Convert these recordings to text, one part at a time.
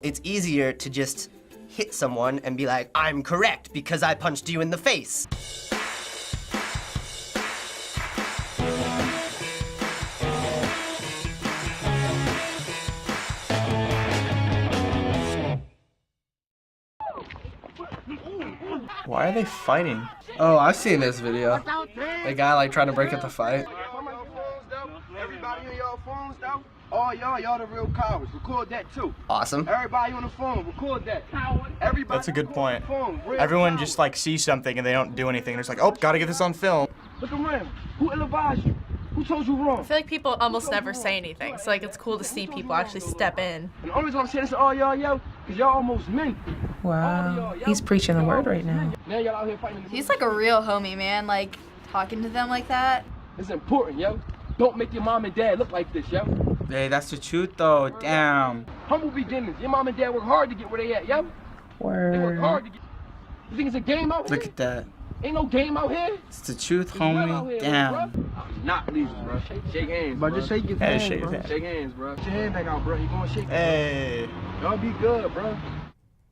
It's easier to just hit someone and be like, I'm correct because I punched you in the face. Why are they fighting? Oh, I've seen this video. The guy like trying to break up the fight. Everybody on your phones though. Oh y'all the real cowards. Record that too. Awesome. Everybody on the phone, record that. Everybody. That's a good point. Everyone Just like sees something and they don't do anything. They're just like, oh, gotta get this on film. Look around. Who ill-advised you? Who told you wrong? I feel like people almost never say anything, so like it's cool to see people actually step in. And the only reason I'm saying this to all y'all, because y'all almost men. Wow, he's preaching the word right now. Now y'all out here fighting. He's like a real homie, man. Like, talking to them like that. It's important, yo. Don't make your mom and dad look like this, yo. Hey, that's the truth, though. Damn. Humble beginnings. Your mom and dad work hard to get where they at, yo. Word. They work hard to get. You think it's a game out here? Look at that. Ain't no game out here. It's the truth, It's real out homie. here, Damn. bro. I'm not pleasing, bro. Shake hands, But bro. just shake his Yeah, hand, shake his bro. hand. Shake hands, bro. Put your hand back out, bro. You gonna shake it, Hey. bro. Y'all be good, bro.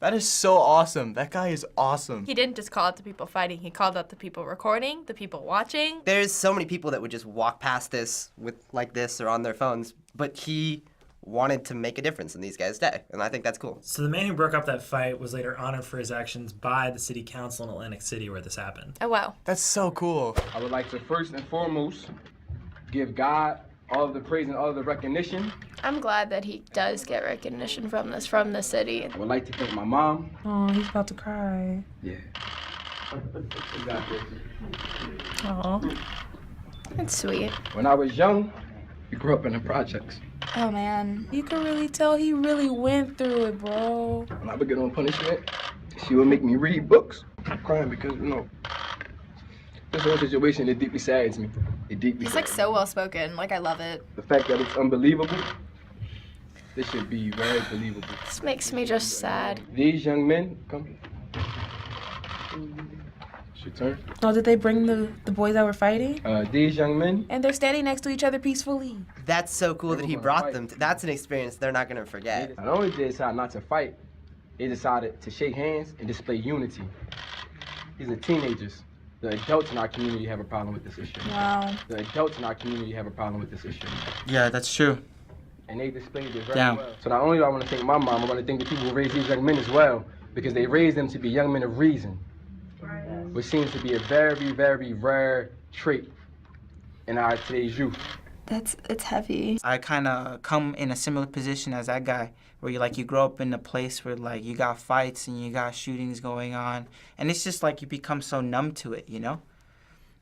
That is so awesome. That guy is awesome. He didn't just call out the people fighting, he called out the people recording, the people watching. There's so many people that would just walk past this with like this or on their phones, but he wanted to make a difference in these guys' day, and I think that's cool. So the man who broke up that fight was later honored for his actions by the city council in Atlantic City where this happened. Oh wow. That's so cool. I would like to first and foremost give God all of the praise and all of the recognition. I'm glad that he does get recognition from this, from the city. I would like to thank my mom. Oh, he's about to cry. Yeah. Oh. It's sweet. When I was young, we grew up in the projects. Oh, man. You can really tell he really went through it, bro. When I would get on punishment, she would make me read books. I'm crying because, you know, this whole situation, it deeply saddens me. It deeply He's like saddens so well spoken. Like, I love it. me. The fact that it's unbelievable, this should be very believable. This makes me just sad. These young men, come here. It's your turn. Oh, did they bring the boys that were fighting? These young men, And they're standing next to each other peacefully. That's so cool that he brought them. That's an experience they're not gonna forget. not only did they decide not to fight, they decided to shake hands and display unity. These are teenagers. The adults in our community have a problem with this issue. Wow. The adults in our community have a problem with this issue. Yeah, that's true. And they displayed it very Damn. well. So not only do I want to thank my mom, I want to thank the people who raised these young men as well, because they raised them to be young men of reason, which seems to be a very, very rare trait in our today's youth. It's heavy. I kind of come in a similar position as that guy, where you grow up in a place where like you got fights and you got shootings going on, and it's just like you become so numb to it, you know?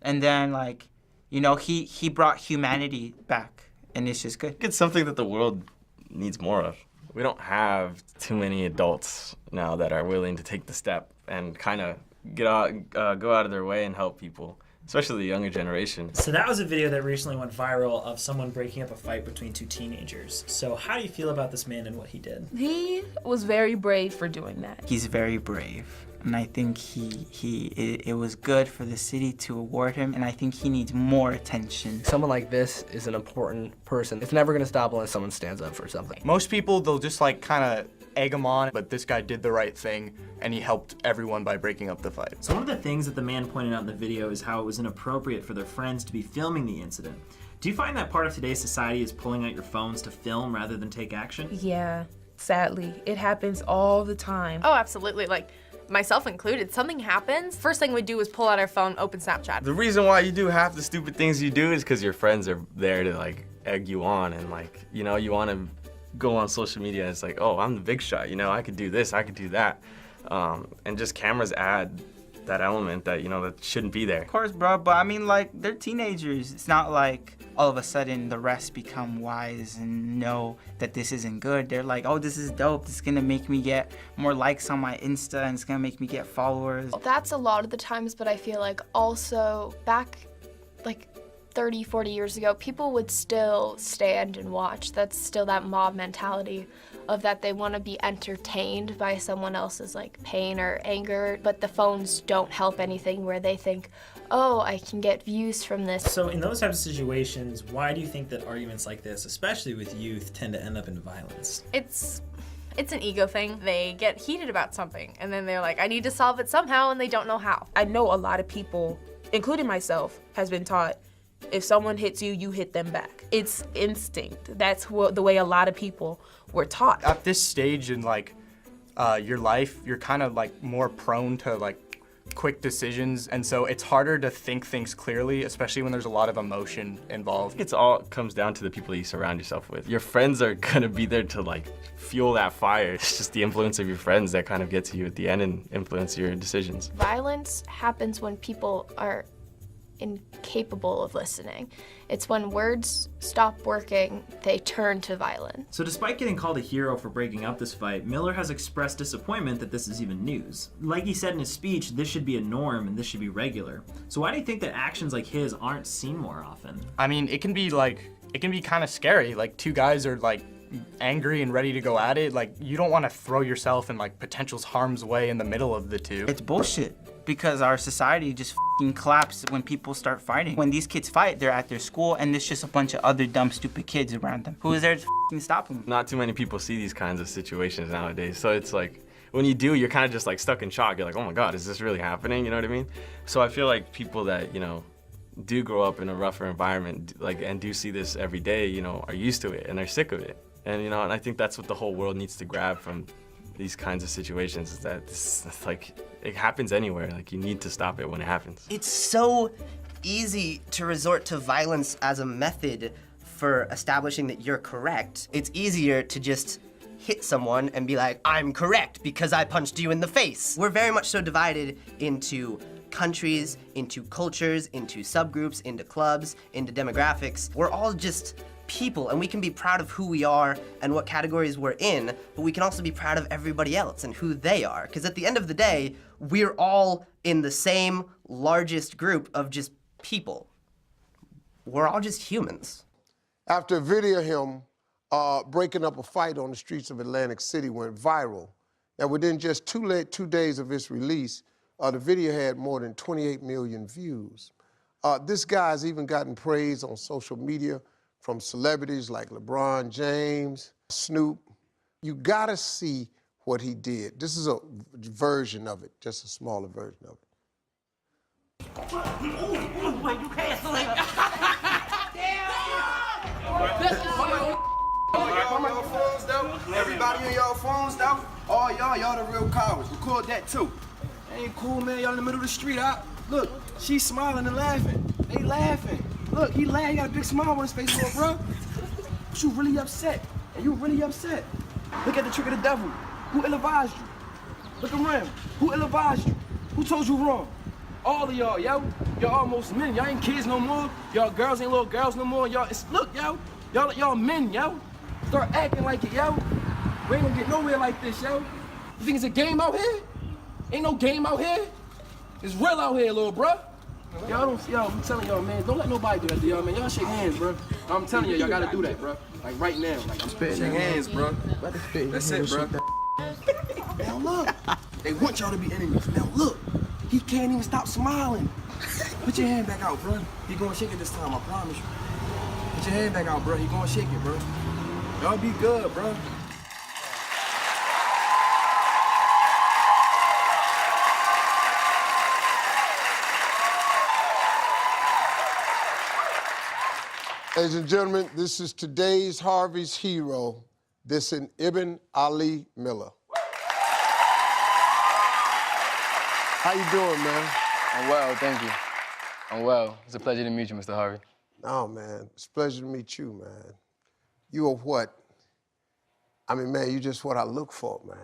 And then like, you know, he brought humanity back, and it's just good. It's something that the world needs more of. We don't have too many adults now that are willing to take the step and kind of go out of their way and help people, especially the younger generation. So that was a video that recently went viral of someone breaking up a fight between two teenagers. So how do you feel about this man and what he did? He was very brave for doing that. He's very brave, and I think it was good for the city to award him, and I think he needs more attention. Someone like this is an important person. It's never gonna stop unless someone stands up for something. Most people, they'll just like kind of egg him on, but this guy did the right thing, and he helped everyone by breaking up the fight. So one of the things that the man pointed out in the video is how it was inappropriate for their friends to be filming the incident. Do you find that part of today's society is pulling out your phones to film rather than take action? Yeah, sadly. It happens all the time. Oh, absolutely. Like, myself included, something happens, first thing we do is pull out our phone, open Snapchat. The reason why you do half the stupid things you do is because your friends are there to like egg you on, and like, you know, you want to go on social media and it's like, oh, I'm the big shot, you know, I could do this, I could do that. And just cameras add that element that, you know, that shouldn't be there. Of course, bro, but I mean, like, they're teenagers. It's not like all of a sudden the rest become wise and know that this isn't good. They're like, oh, this is dope. This is gonna make me get more likes on my Insta, and it's gonna make me get followers. That's a lot of the times, but I feel like also back like 30, 40 years ago, people would still stand and watch. That's still that mob mentality of that they want to be entertained by someone else's like pain or anger, but the phones don't help anything where they think, oh, I can get views from this. So in those types of situations, why do you think that arguments like this, especially with youth, tend to end up in violence? It's It's an ego thing. They get heated about something, and then they're like, I need to solve it somehow, and they don't know how. I know a lot of people, including myself, has been taught, if someone hits you, you hit them back. It's instinct. That's the way a lot of people were taught. At this stage in like your life, you're kind of like more prone to like quick decisions, and so it's harder to think things clearly, especially when there's a lot of emotion involved. It's all comes down to the people you surround yourself with. Your friends are gonna be there to like fuel that fire. It's just the influence of your friends that kind of gets you at the end and influence your decisions. Violence happens when people are incapable of listening. It's when words stop working, they turn to violence. So despite getting called a hero for breaking up this fight, Miller has expressed disappointment that this is even news. Like he said in his speech, this should be a norm and this should be regular. So why do you think that actions like his aren't seen more often? I mean, it can be kind of scary. Like two guys are like angry and ready to go at it. Like you don't want to throw yourself in like potential harm's way in the middle of the two. It's bullshit because our society just f***ing collapses when people start fighting. When these kids fight, they're at their school and there's just a bunch of other dumb, stupid kids around them. Who is there to f***ing stop them? Not too many people see these kinds of situations nowadays, so it's like, when you do, you're kind of just like stuck in shock. You're like, oh my God, is this really happening? You know what I mean? So I feel like people that, you know, do grow up in a rougher environment, like, and do see this every day, you know, are used to it and are sick of it. And, you know, and I think that's what the whole world needs to grab from these kinds of situations, is that it's like, it happens anywhere. Like, you need to stop it when it happens. It's so easy to resort to violence as a method for establishing that you're correct. It's easier to just hit someone and be like, I'm correct because I punched you in the face. We're very much so divided into countries, into cultures, into subgroups, into clubs, into demographics. We're all just people, and we can be proud of who we are and what categories we're in, but we can also be proud of everybody else and who they are. Because at the end of the day, we're all in the same largest group of just people. We're all just humans. After a video of him breaking up a fight on the streets of Atlantic City went viral, and within just 2 days of its release, the video had more than 28 million views. This guy's even gotten praise on social media from celebrities like LeBron James, Snoop. You gotta see what he did. This is a version of it, just a smaller version of it. You can't sleep. Everybody on y'all phones though. All y'all the real cowards. Record that too. Ain't cool, man. Y'all in the middle of the street, Look, she's smiling and laughing. They laughing. Look, he laughing. He got a big smile on his face, little bro. But you really upset. And you really upset. Look at the trick of the devil. Who ill-advised you? Look around. Who ill-advised you? Who told you wrong? All of y'all, yo. Y'all almost men. Y'all ain't kids no more. Y'all girls ain't little girls no more. Y'all, look, yo. Y'all men, yo. Start acting like it, yo. We ain't gonna get nowhere like this, yo. You think it's a game out here? Ain't no game out here. It's real out here, little bruh. Y'all don't, I'm telling y'all, man, don't let nobody do that to y'all, man. Y'all shake hands, bro. I'm telling y'all gotta do that, bro. Like right now. Like I'm spitting shake hands, bro. That's it, bro. Now look, they want y'all to be enemies. Now look, he can't even stop smiling. Put your hand back out, bro. He gonna shake it this time, I promise you. Put your hand back out, bro. He gonna shake it, bro. Y'all be good, bro. Ladies and gentlemen, this is today's Harvey's hero, this is Ibn Ali Miller. How you doing, man? I'm well, thank you. I'm well. It's a pleasure to meet you, Mr. Harvey. Oh, man, it's a pleasure to meet you, man. You are what? I mean, man, you just what I look for, man.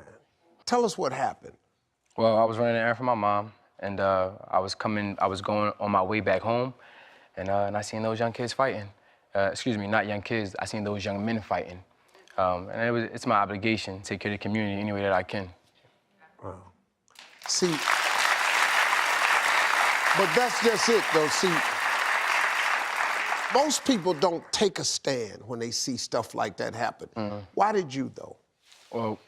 Tell us what happened. Well, I was running an errand for my mom, and I was going on my way back home, and I seen those young kids fighting. Excuse me, not young kids, I seen those young men fighting. And it's my obligation to take care of the community any way that I can. Wow. See, but that's just it, though. See, most people don't take a stand when they see stuff like that happen. Why did you, though? Well,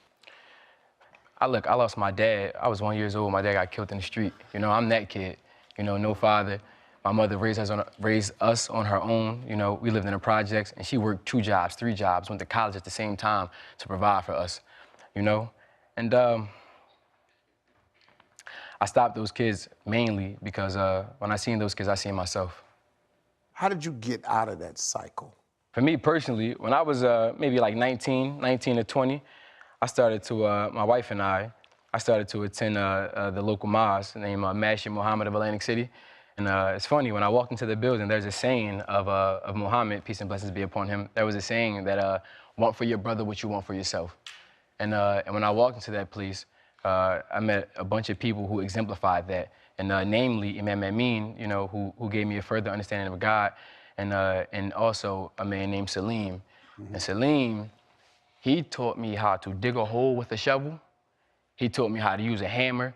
I lost my dad. I was 1 year old. My dad got killed in the street. You know, I'm that kid. You know, no father. My mother raised us on her own. You know, we lived in the projects, and she worked 2 jobs, 3 jobs, went to college at the same time to provide for us. you know? And I stopped those kids mainly because when I seen those kids, I seen myself. How did you get out of that cycle? For me personally, when I was maybe like 19 to 20, I started to, my wife and I started to attend the local mosque named Masjid Muhammad of Atlantic City. And it's funny, when I walked into the building, there's a saying of Muhammad, peace and blessings be upon him. There was a saying that, want for your brother what you want for yourself. And when I walked into that place, I met a bunch of people who exemplified that. And namely, Imam Amin, you know, who gave me a further understanding of God, and also a man named Salim. And Salim, he taught me how to dig a hole with a shovel. He taught me how to use a hammer.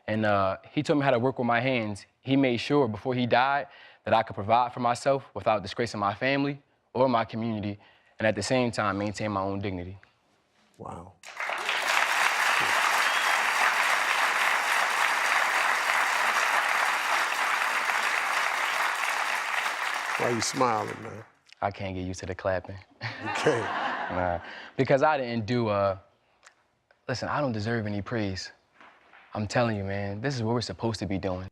And he taught me how to work with my hands. He made sure before he died that I could provide for myself without disgracing my family or my community, and at the same time, maintain my own dignity. Wow. Why are you smiling, man? I can't get used to the clapping. You can't? Nah, because I didn't do, listen, I don't deserve any praise. I'm telling you, man, this is what we're supposed to be doing.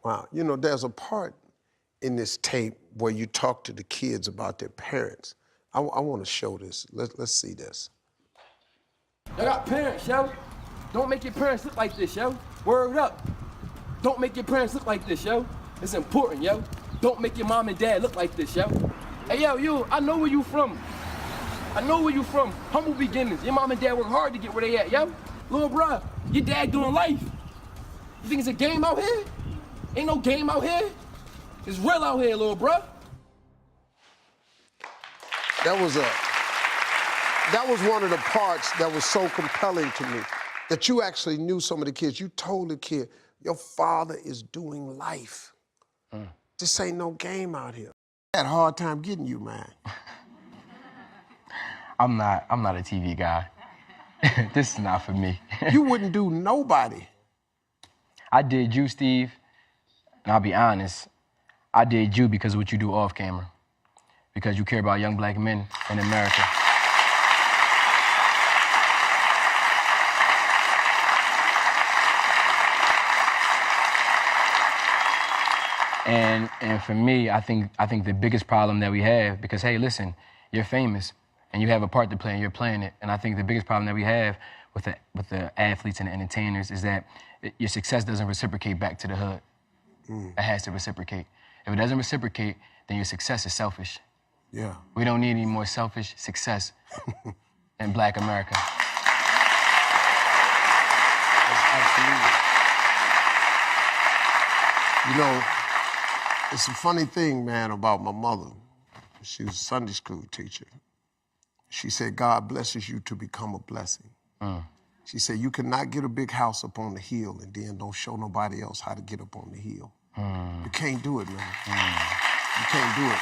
Wow, you know, there's a part in this tape where you talk to the kids about their parents. I want to show this. Let's see this. Y'all got parents, yo. Don't make your parents look like this, yo. Word up. Don't make your parents look like this, yo. It's important, yo. Don't make your mom and dad look like this, yo. Hey, yo, you, I know where you from. I know where you from. Humble beginnings. Your mom and dad work hard to get where they at, yo. Little bruh, your dad doing life. You think it's a game out here? Ain't no game out here. It's real out here, little bruh. That was one of the parts that was so compelling to me, that you actually knew some of the kids. You told the kid, your father is doing life. This ain't no game out here. I had a hard time getting you, man. I'm not a TV guy. This is not for me. You wouldn't do nobody. I did you, Steve, and I'll be honest, I did you because of what you do off camera. Because you care about young black men in America. And for me, I think the biggest problem that we have, because hey, listen, you're famous and you have a part to play and you're playing it. And I think the biggest problem that we have with the athletes and the entertainers is that your success doesn't reciprocate back to the hood. It has to reciprocate. If it doesn't reciprocate, then your success is selfish. Yeah. We don't need any more selfish success in Black America. Absolutely. You know, it's a funny thing, man, about my mother. She was a Sunday school teacher. She said, God blesses you to become a blessing. She said, you cannot get a big house up on the hill and then don't show nobody else how to get up on the hill. You can't do it, man. You can't do it.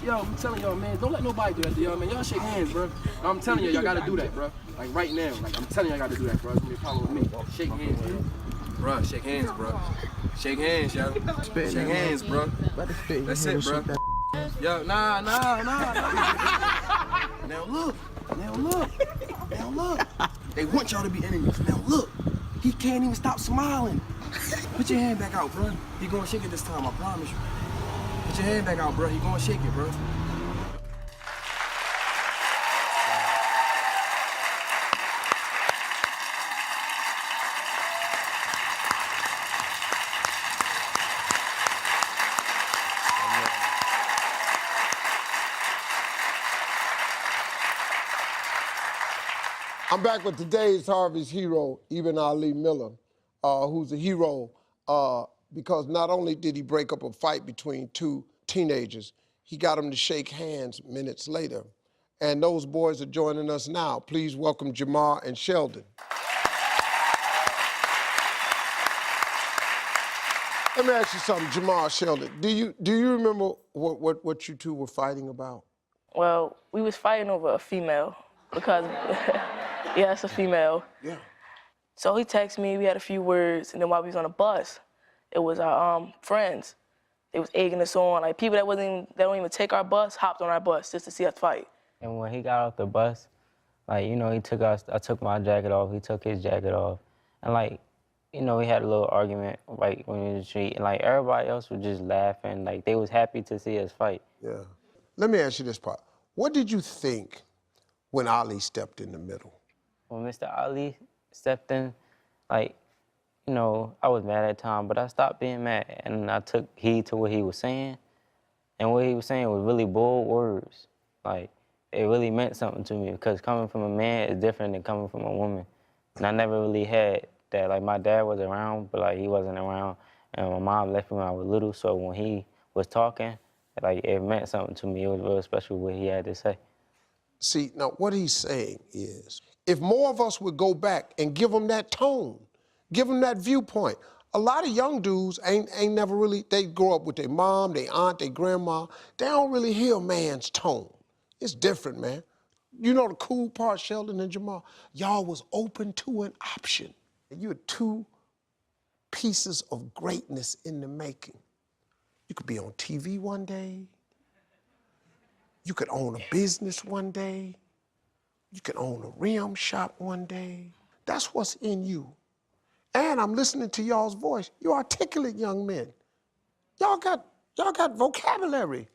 Yo, I'm telling y'all, man, don't let nobody do that to y'all, man. Y'all shake hands, bro. I'm telling y'all gotta do that, bro. Like right now, like I'm telling y'all gotta do that, bro. It's gonna be a problem with me. Shake hands, bro. Bro, shake hands, bro. Shake hands, yo. Shake hands, bro. That's it, bro. Yo, nah. Now look. They want y'all to be enemies. Now look. He can't even stop smiling. Put your hand back out, bro. He gonna shake it this time, I promise you. Put your hand back out, bro. He gonna shake it, bro. I'm back with today's Harvey's hero, Ibn Ali Miller, who's a hero because not only did he break up a fight between two teenagers, he got them to shake hands minutes later. And those boys are joining us now. Please welcome Jamar and Sheldon. Let me ask you something, Jamar, Sheldon. Do you remember what you two were fighting about? Well, we was fighting over a female because, yeah, it's a female. Yeah. So he texted me, we had a few words, and then while we was on a bus, it was our friends. They was egging us on, like people that don't even take our bus, hopped on our bus just to see us fight. And when he got off the bus, Like, you know, I took my jacket off, he took his jacket off. And like, you know, we had a little argument, like, when we was in the street, and like, everybody else was just laughing, like, they was happy to see us fight. Yeah. Let me ask you this part. What did you think when Ali stepped in the middle? When Mr. Ali stepped in, like, you know, I was mad at the time, but I stopped being mad, and I took heed to what he was saying, and what he was saying was really bold words. Like, it really meant something to me, because coming from a man is different than coming from a woman. And I never really had that. Like, my dad was around, but like, he wasn't around, and my mom left me when I was little, so when he was talking, like, it meant something to me. It was real special what he had to say. See, now what he's saying is, if more of us would go back and give them that tone, give them that viewpoint. A lot of young dudes ain't never really, they grow up with their mom, their aunt, their grandma. They don't really hear a man's tone. It's different, man. You know the cool part, Sheldon and Jamal? Y'all was open to an option. You're two pieces of greatness in the making. You could be on TV one day. You could own a business one day. You could own a rim shop one day. That's what's in you. And I'm listening to y'all's voice. You're articulate young men. Y'all got vocabulary.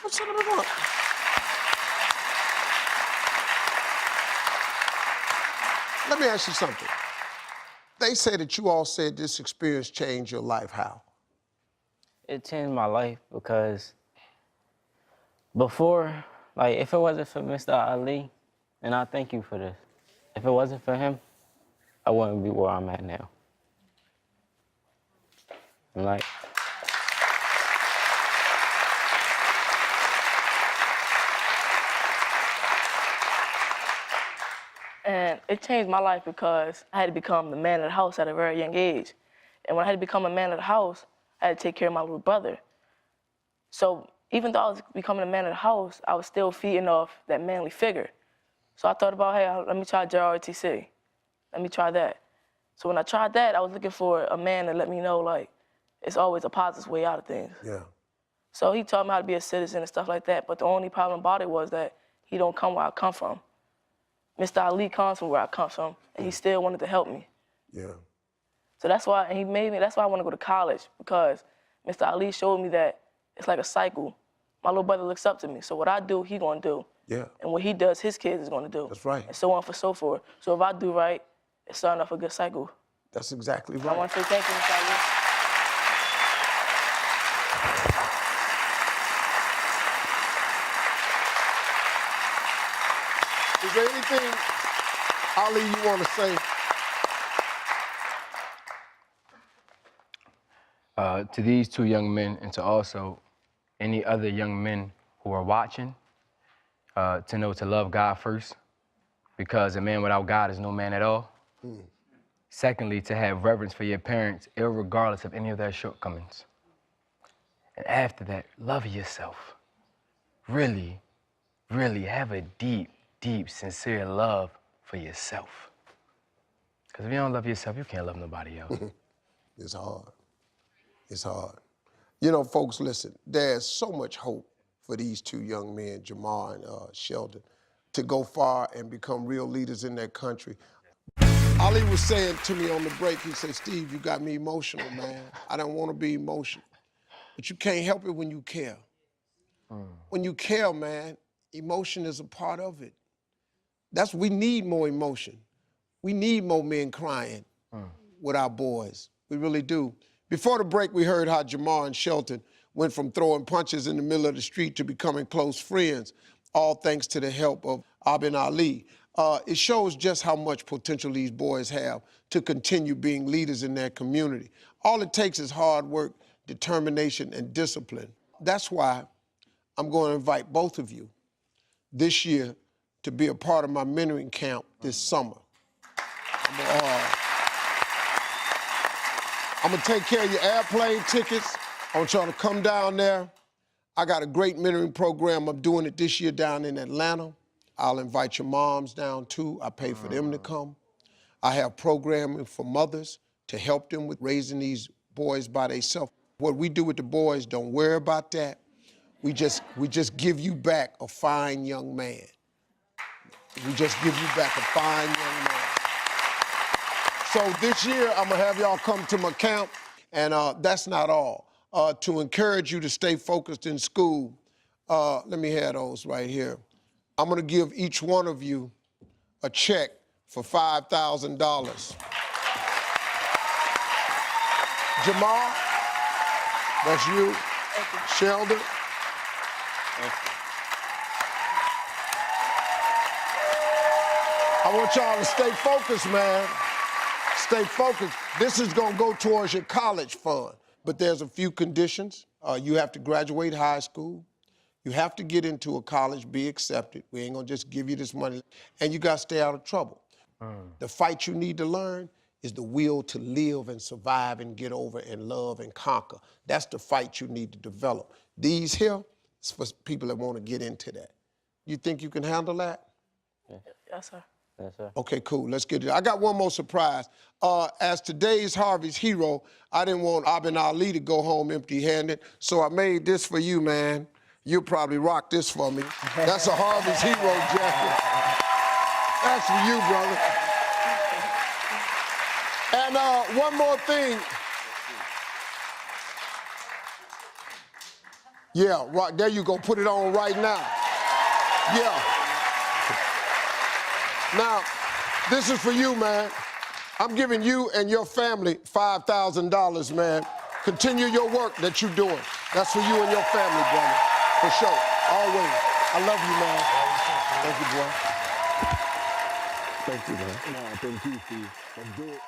What's up with that? Let me ask you something. They say that you all said this experience changed your life. How? It changed my life because before, like, if it wasn't for Mr. Ali, and I thank you for this, if it wasn't for him, I wouldn't be where I'm at now. And like, And it changed my life because I had to become the man of the house at a very young age. And when I had to become a man of the house, I had to take care of my little brother. So even though I was becoming a man of the house, I was still feeding off that manly figure. So I thought about, hey, let me try JROTC. Let me try that. So when I tried that, I was looking for a man to let me know, like, it's always a positive way out of things. Yeah. So he taught me how to be a citizen and stuff like that, but the only problem about it was that he don't come where I come from. Mr. Ali comes from where I come from, and he still wanted to help me. Yeah. So that's why, and he made me, that's why I want to go to college, because Mr. Ali showed me that it's like a cycle. My little brother looks up to me, so what I do, he gonna do. Yeah. And what he does, his kids is gonna do. That's right. And so on for so forth. So if I do right, it's starting off a good cycle. That's exactly right. I want to say thank you, Mr. Ali. Is there anything, Ali, you want to say? To these two young men, and to also any other young men who are watching, to know to love God first, because a man without God is no man at all. Secondly, to have reverence for your parents, irregardless of any of their shortcomings. And after that, love yourself. Really, really have a deep, deep, sincere love for yourself. Because if you don't love yourself, you can't love nobody else. It's hard. It's hard. You know, folks, listen, there's so much hope for these two young men, Jamal and Sheldon, to go far and become real leaders in their country. Ali was saying to me on the break, he said, Steve, you got me emotional, man. I don't want to be emotional. But you can't help it when you care. When you care, man, emotion is a part of it. We need more emotion. We need more men crying with our boys. We really do. Before the break, we heard how Jamal and Sheldon went from throwing punches in the middle of the street to becoming close friends, all thanks to the help of Abin Ali. It shows just how much potential these boys have to continue being leaders in their community. All it takes is hard work, determination, and discipline. That's why I'm going to invite both of you this year to be a part of my mentoring camp this summer. I'm gonna take care of your airplane tickets. I want y'all to come down there. I got a great mentoring program. I'm doing it this year down in Atlanta. I'll invite your moms down too. I pay for them to come. I have programming for mothers to help them with raising these boys by themselves. What we do with the boys, don't worry about that. We just give you back a fine young man. We just give you back a fine young man. So this year, I'm gonna have y'all come to my camp, and that's not all. To encourage you to stay focused in school, let me have those right here. I'm gonna give each one of you a check for $5,000. Jamal, that's you. Sheldon. I want y'all to stay focused, man. Stay focused. This is gonna go towards your college fund, but there's a few conditions. You have to graduate high school. You have to get into a college, be accepted. We ain't gonna just give you this money. And you gotta stay out of trouble. The fight you need to learn is the will to live and survive and get over and love and conquer. That's the fight you need to develop. These here is for people that wanna get into that. You think you can handle that? Yes, sir. Yes, sir. Okay, cool, let's get it. I got one more surprise. As today's Harvey's hero, I didn't want Abin Ali to go home empty-handed, so I made this for you, man. You'll probably rock this for me. That's a Harvey's hero jacket. That's for you, brother. And one more thing. Yeah, right, there you go, put it on right now. Yeah. Now, this is for you, man. I'm giving you and your family $5,000, man. Continue your work that you're doing. That's for you and your family, brother. For sure, always. I love you, man. Thank you, boy. Thank you, man. No, thank you, Steve. Let's do it.